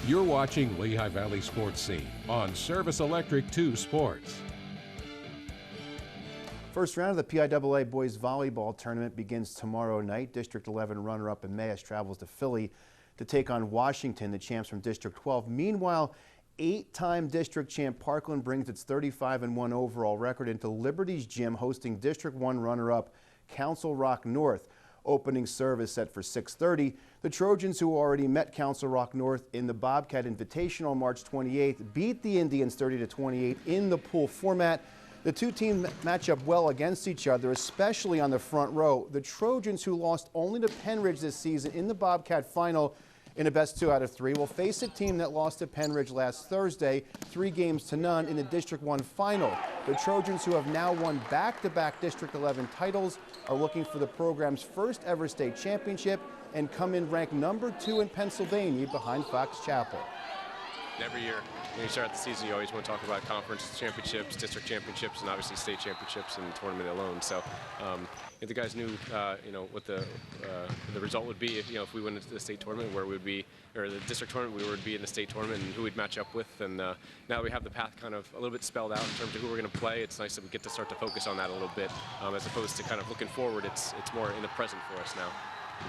You're watching Lehigh Valley Sports Scene on Service Electric 2 Sports. First round of the PIAA Boys Volleyball Tournament begins tomorrow night. District 11 runner-up Emmaus travels to Philly to take on Washington, the champs from District 12. Meanwhile, 8-time district champ Parkland brings its 35-1 overall record into Liberty's gym, hosting District 1 runner-up Council Rock North. Opening service set for 6:30. The Trojans, who already met Council Rock North in the Bobcat Invitational on March 28th, beat the Indians 30-28 in the pool format. The two teams match up well against each other, especially on the front row. The Trojans, who lost only to Penridge this season in the Bobcat final in a best 2 out of 3, will face a team that lost to Penridge last Thursday, 3-0 in the District 1 final. The Trojans, who have now won back-to-back District 11 titles, are looking for the program's first ever state championship and come in ranked #2 in Pennsylvania behind Fox Chapel. Every year, when you start the season, you always want to talk about conference championships, district championships, and obviously state championships and the tournament alone. So, if the guys knew, what the result would be if we went into the state tournament, where we would be, or the district tournament, we would be in the state tournament, and who we'd match up with. And now we have the path kind of a little bit spelled out in terms of who we're going to play. It's nice that we get to start to focus on that a little bit, as opposed to kind of looking forward. It's more in the present for us now.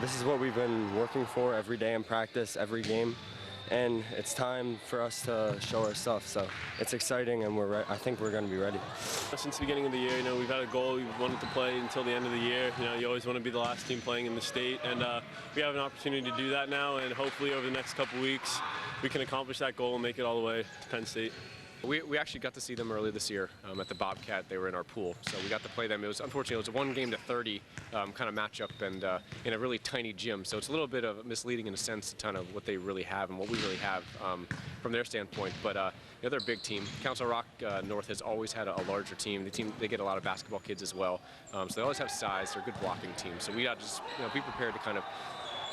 This is what we've been working for every day in practice, every game. And it's time for us to show our stuff. So it's exciting, and I think we're going to be ready. Since the beginning of the year, we've had a goal. We wanted to play until the end of the year. You always want to be the last team playing in the state, and we have an opportunity to do that now. And hopefully, over the next couple weeks, we can accomplish that goal and make it all the way to Penn State. We actually got to see them earlier this year at the Bobcat. They were in our pool, so we got to play them. It was unfortunately it was a 1-30 kind of matchup, and in a really tiny gym. So it's a little bit of misleading in a sense, kind of what they really have and what we really have from their standpoint. But they're a big team. Council Rock North has always had a larger team. They get a lot of basketball kids as well, so they always have size. They're a good blocking team. So we got to just be prepared to kind of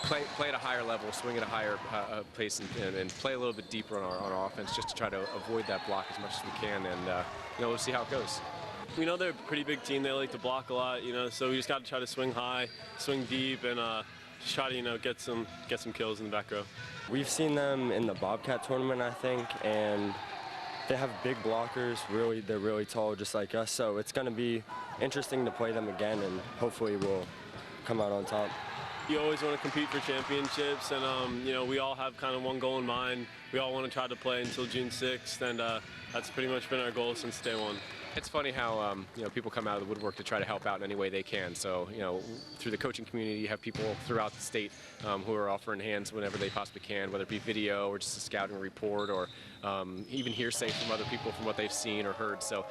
play at a higher level, swing at a higher pace, and play a little bit deeper on our offense, just to try to avoid that block as much as we can, and we'll see how it goes. We know they're a pretty big team. They like to block a lot, so we just got to try to swing high, swing deep, and just try to get some kills in the back row. We've seen them in the Bobcat tournament, I think, and they have big blockers. They're really tall, just like us. So it's going to be interesting to play them again, and hopefully we'll come out on top. You always want to compete for championships, and we all have kind of one goal in mind. We all want to try to play until June 6th, and that's pretty much been our goal since day one. It's funny how people come out of the woodwork to try to help out in any way they can. So through the coaching community, you have people throughout the state who are offering hands whenever they possibly can, whether it be video or just a scouting report, or even hearsay from other people from what they've seen or heard. So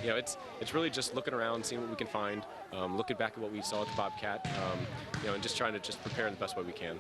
it's really just looking around, seeing what we can find, looking back at what we saw at the Bobcat, and just trying to prepare in the best way we can.